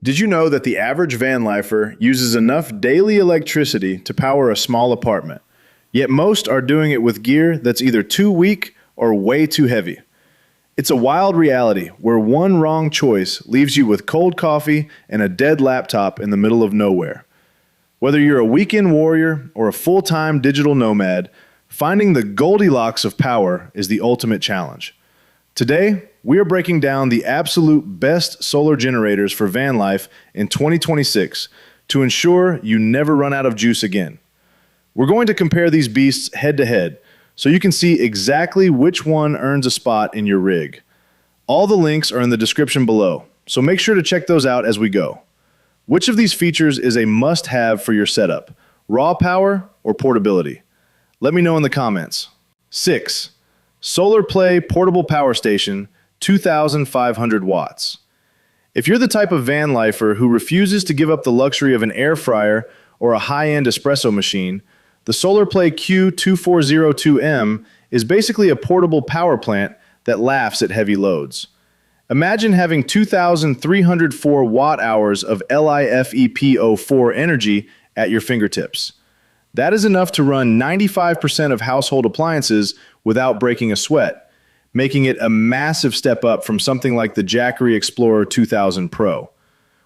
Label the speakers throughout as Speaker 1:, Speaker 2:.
Speaker 1: Did you know that the average van lifer uses enough daily electricity to power a small apartment? Yet most are doing it with gear that's either too weak or way too heavy. It's a wild reality where one wrong choice leaves you with cold coffee and a dead laptop in the middle of nowhere. Whether you're a weekend warrior or a full-time digital nomad, finding the Goldilocks of power is the ultimate challenge. Today, we are breaking down the absolute best solar generators for van life in 2026 to ensure you never run out of juice again. We're going to compare these beasts head to head so you can see exactly which one earns a spot in your rig. All the links are in the description below, so make sure to check those out as we go. Which of these features is a must-have for your setup? Raw power or portability? Let me know in the comments. 6. SolarPlay Portable Power Station, 2,500 watts. If you're the type of van lifer who refuses to give up the luxury of an air fryer or a high-end espresso machine, the SolarPlay Q2402M is basically a portable power plant that laughs at heavy loads. Imagine having 2,304 watt-hours of LIFEP04 energy at your fingertips. That is enough to run 95% of household appliances without breaking a sweat, making it a massive step up from something like the Jackery Explorer 2000 Pro.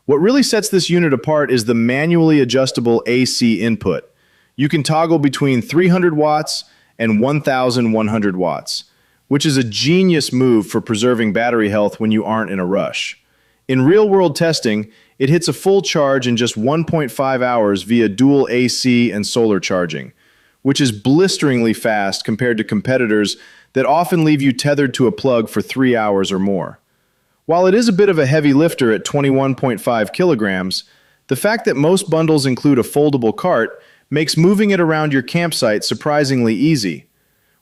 Speaker 1: What really sets this unit apart is the manually adjustable AC input. You can toggle between 300 watts and 1,100 watts, which is a genius move for preserving battery health when you aren't in a rush. In real-world testing, it hits a full charge in just 1.5 hours via dual AC and solar charging, which is blisteringly fast compared to competitors that often leave you tethered to a plug for 3 hours or more. While it is a bit of a heavy lifter at 21.5 kilograms, the fact that most bundles include a foldable cart makes moving it around your campsite surprisingly easy.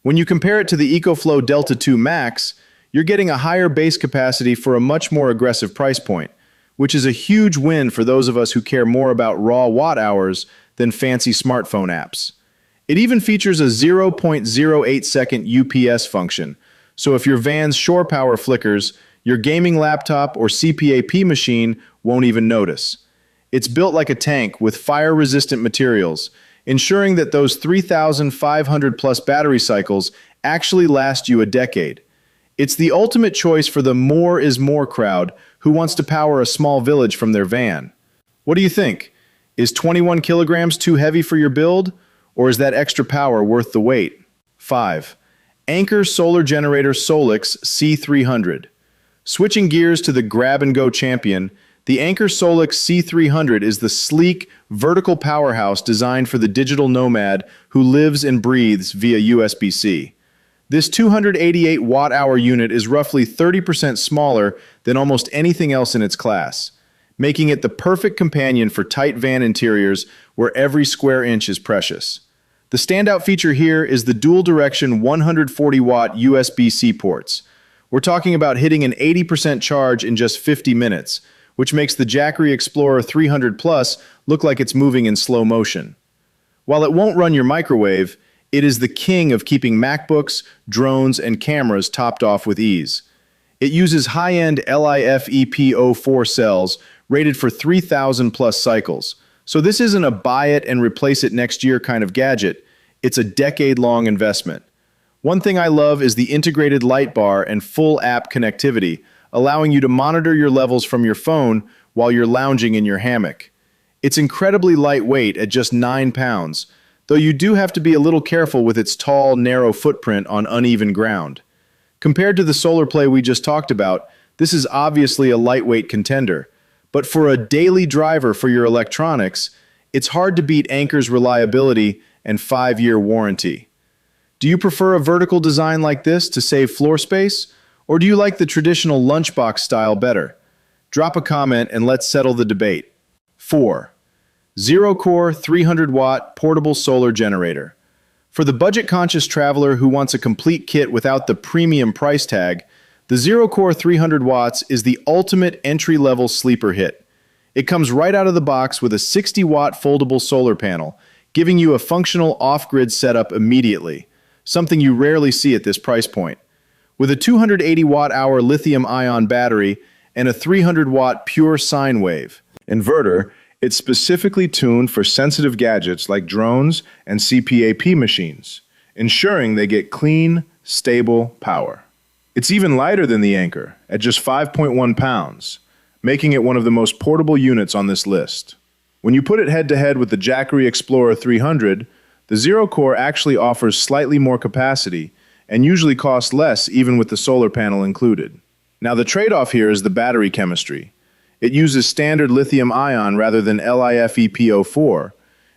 Speaker 1: When you compare it to the EcoFlow Delta 2 Max, you're getting a higher base capacity for a much more aggressive price point, which is a huge win for those of us who care more about raw watt hours than fancy smartphone apps. It even features a 0.08 second UPS function, so if your van's shore power flickers, your gaming laptop or CPAP machine won't even notice. It's built like a tank with fire-resistant materials, ensuring that those 3,500 plus battery cycles actually last you a decade. It's the ultimate choice for the more is more crowd who wants to power a small village from their van. What do you think? Is 21 kilograms too heavy for your build, or is that extra power worth the wait? 5. Anker Solar Generator SOLIX C300. Switching gears to the grab-and-go champion, the Anker SOLIX C300 is the sleek, vertical powerhouse designed for the digital nomad who lives and breathes via USB-C. This 288 watt-hour unit is roughly 30% smaller than almost anything else in its class, making it the perfect companion for tight van interiors where every square inch is precious. The standout feature here is the dual-direction 140-watt USB-C ports. We're talking about hitting an 80% charge in just 50 minutes, which makes the Jackery Explorer 300 Plus look like it's moving in slow motion. While it won't run your microwave, it is the king of keeping MacBooks, drones, and cameras topped off with ease. It uses high-end LIFEP04 cells rated for 3,000 plus cycles. So this isn't a buy it and replace it next year kind of gadget. It's a decade-long investment. One thing I love is the integrated light bar and full app connectivity, allowing you to monitor your levels from your phone while you're lounging in your hammock. It's incredibly lightweight at just 9 pounds, though you do have to be a little careful with its tall, narrow footprint on uneven ground. Compared to the SolarPlay we just talked about, this is obviously a lightweight contender, but for a daily driver for your electronics, it's hard to beat Anker's reliability and 5-year warranty. Do you prefer a vertical design like this to save floor space, or do you like the traditional lunchbox style better? Drop a comment and let's settle the debate. 4. ZeroKor 300-watt portable solar generator. For the budget-conscious traveler who wants a complete kit without the premium price tag, the ZeroKor 300 watts is the ultimate entry-level sleeper hit. It comes right out of the box with a 60-watt foldable solar panel, giving you a functional off-grid setup immediately, something you rarely see at this price point. With a 280 watt-hour lithium-ion battery and a 300-watt pure sine wave, Inverter, it's specifically tuned for sensitive gadgets like drones and CPAP machines, ensuring they get clean, stable power. It's even lighter than the Anker, at just 5.1 pounds, making it one of the most portable units on this list. When you put it head-to-head with the Jackery Explorer 300, the ZeroKor actually offers slightly more capacity and usually costs less even with the solar panel included. Now the trade-off here is the battery chemistry. It uses standard lithium-ion rather than LiFePO4,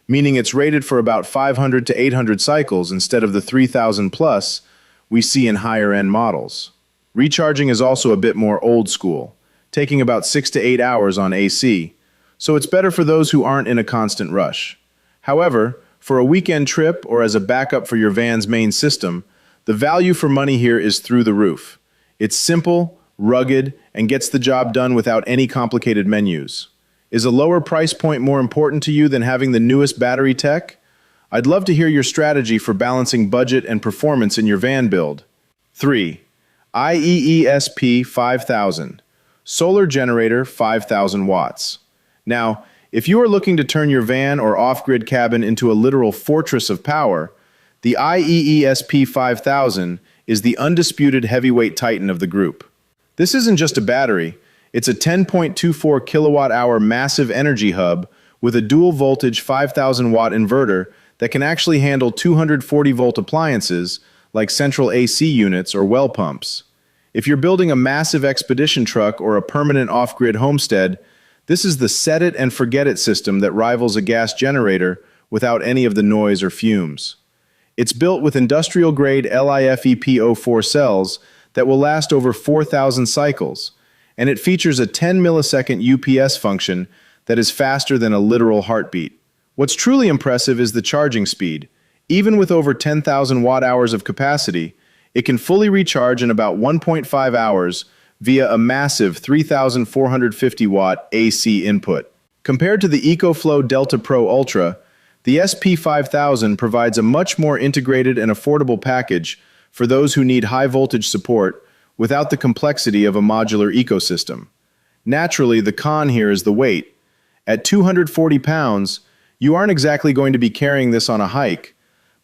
Speaker 1: meaning it's rated for about 500 to 800 cycles instead of the 3,000 plus we see in higher-end models. Recharging is also a bit more old school, taking about 6 to 8 hours on AC, so it's better for those who aren't in a constant rush. However, for a weekend trip or as a backup for your van's main system, the value for money here is through the roof. It's simple, rugged, and gets the job done without any complicated menus. Is a lower price point more important to you than having the newest battery tech? I'd love to hear your strategy for balancing budget and performance in your van build. 3. IEESP 5000. Solar generator 5000 watts. Now, if you are looking to turn your van or off-grid cabin into a literal fortress of power, the IEESP 5000 is the undisputed heavyweight titan of the group. This isn't just a battery, it's a 10.24 kilowatt-hour massive energy hub with a dual-voltage 5,000-watt inverter that can actually handle 240-volt appliances like central AC units or well pumps. If you're building a massive expedition truck or a permanent off-grid homestead, this is the set-it-and-forget-it system that rivals a gas generator without any of the noise or fumes. It's built with industrial-grade LiFePO4 cells that will last over 4,000 cycles, and it features a 10 millisecond UPS function that is faster than a literal heartbeat. What's truly impressive is the charging speed. Even with over 10,000 watt-hours of capacity, it can fully recharge in about 1.5 hours via a massive 3,450 watt AC input. Compared to the EcoFlow Delta Pro Ultra, the SP5000 provides a much more integrated and affordable package for those who need high voltage support without the complexity of a modular ecosystem. Naturally, the con here is the weight. At 240 pounds, you aren't exactly going to be carrying this on a hike,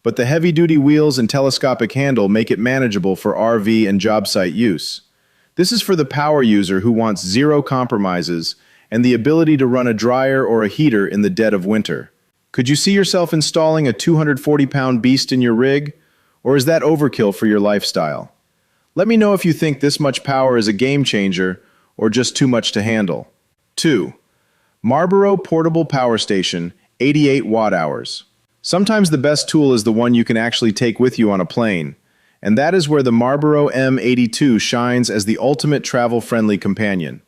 Speaker 1: but the heavy-duty wheels and telescopic handle make it manageable for RV and job site use. This is for the power user who wants zero compromises and the ability to run a dryer or a heater in the dead of winter. Could you see yourself installing a 240-pound beast in your rig, or is that overkill for your lifestyle? Let me know if you think this much power is a game changer or just too much to handle. 2. MARBERO Portable Power Station, 88 watt-hours. Sometimes the best tool is the one you can actually take with you on a plane, and that is where the MARBERO M82 shines as the ultimate travel-friendly companion.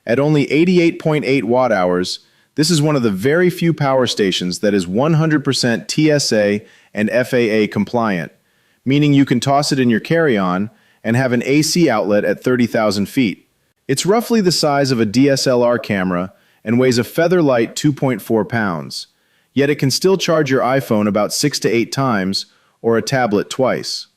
Speaker 1: At only 88.8 watt-hours, this is one of the very few power stations that is 100% TSA and FAA compliant, meaning you can toss it in your carry-on and have an AC outlet at 30,000 feet. It's roughly the size of a DSLR camera and weighs a feather-light 2.4 pounds, yet it can still charge your iPhone about 6 to 8 times or a tablet twice.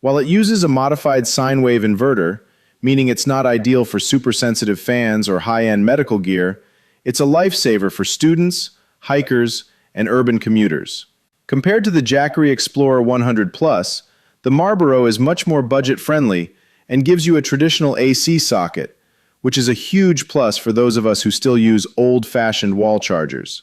Speaker 1: While it uses a modified sine wave inverter, meaning it's not ideal for super-sensitive fans or high-end medical gear, it's a lifesaver for students, hikers, and urban commuters. Compared to the Jackery Explorer 100 Plus, the MARBERO is much more budget-friendly and gives you a traditional AC socket, which is a huge plus for those of us who still use old-fashioned wall chargers.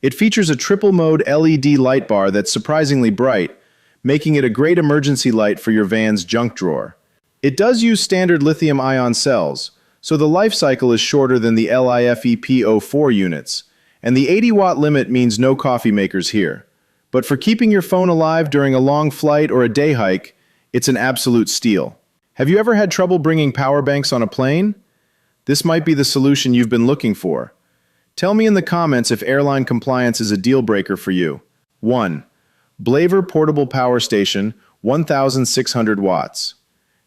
Speaker 1: It features a triple-mode LED light bar that's surprisingly bright, making it a great emergency light for your van's junk drawer. It does use standard lithium-ion cells, so the life cycle is shorter than the LiFePO4 units, and the 80-watt limit means no coffee makers here. But for keeping your phone alive during a long flight or a day hike, it's an absolute steal. Have you ever had trouble bringing power banks on a plane? This might be the solution you've been looking for. Tell me in the comments if airline compliance is a deal breaker for you. 1. BLAVOR Portable Power Station, 1,600 watts.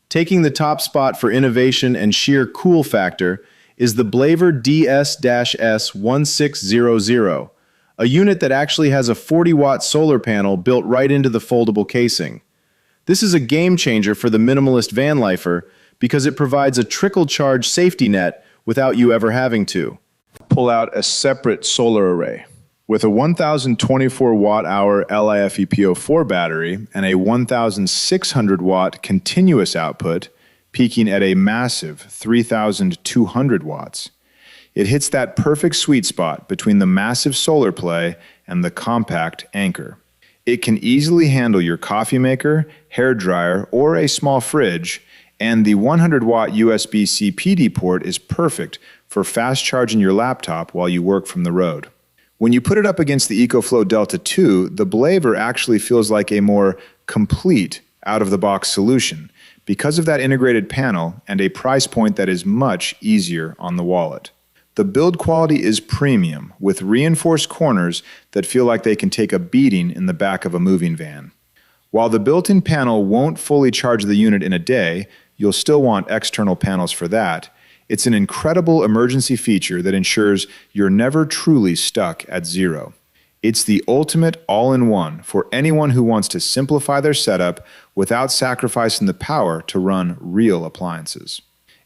Speaker 1: Taking the top spot for innovation and sheer cool factor is the BLAVOR DS-S1600, a unit that actually has a 40-watt solar panel built right into the foldable casing. This is a game changer for the minimalist van lifer because it provides a trickle charge safety net without you ever having to. pull out a separate solar array. With a 1024 watt-hour LiFePO4 battery and a 1600 watt continuous output, peaking at a massive 3200 watts, it hits that perfect sweet spot between the massive SolarPlay and the compact Anker. It can easily handle your coffee maker, hair dryer, or a small fridge, and the 100 watt USB-C PD port is perfect for fast charging your laptop while you work from the road. When you put it up against the EcoFlow Delta 2, the BLAVOR actually feels like a more complete out-of-the-box solution because of that integrated panel and a price point that is much easier on the wallet. The build quality is premium, with reinforced corners that feel like they can take a beating in the back of a moving van. While the built-in panel won't fully charge the unit in a day, you'll still want external panels for that. It's an incredible emergency feature that ensures you're never truly stuck at zero. It's the ultimate all-in-one for anyone who wants to simplify their setup without sacrificing the power to run real appliances.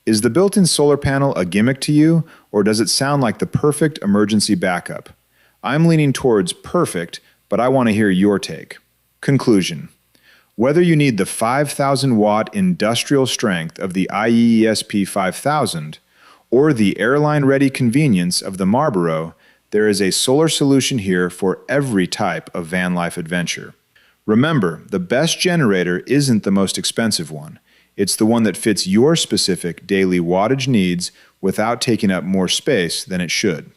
Speaker 1: Is the built-in solar panel a gimmick to you, or does it sound like the perfect emergency backup? I'm leaning towards perfect, but I want to hear your take. Conclusion. Whether you need the 5,000 watt industrial strength of the IEESP 5000 or the airline-ready convenience of the MARBERO, there is a solar solution here for every type of van life adventure. Remember, the best generator isn't the most expensive one. It's the one that fits your specific daily wattage needs without taking up more space than it should.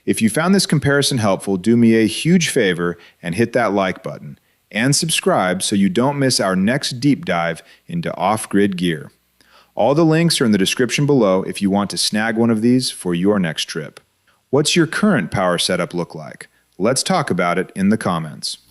Speaker 1: If you found this comparison helpful, do me a huge favor and hit that like button. And subscribe so you don't miss our next deep dive into off-grid gear. All the links are in the description below if you want to snag one of these for your next trip. What's your current power setup look like? Let's talk about it in the comments.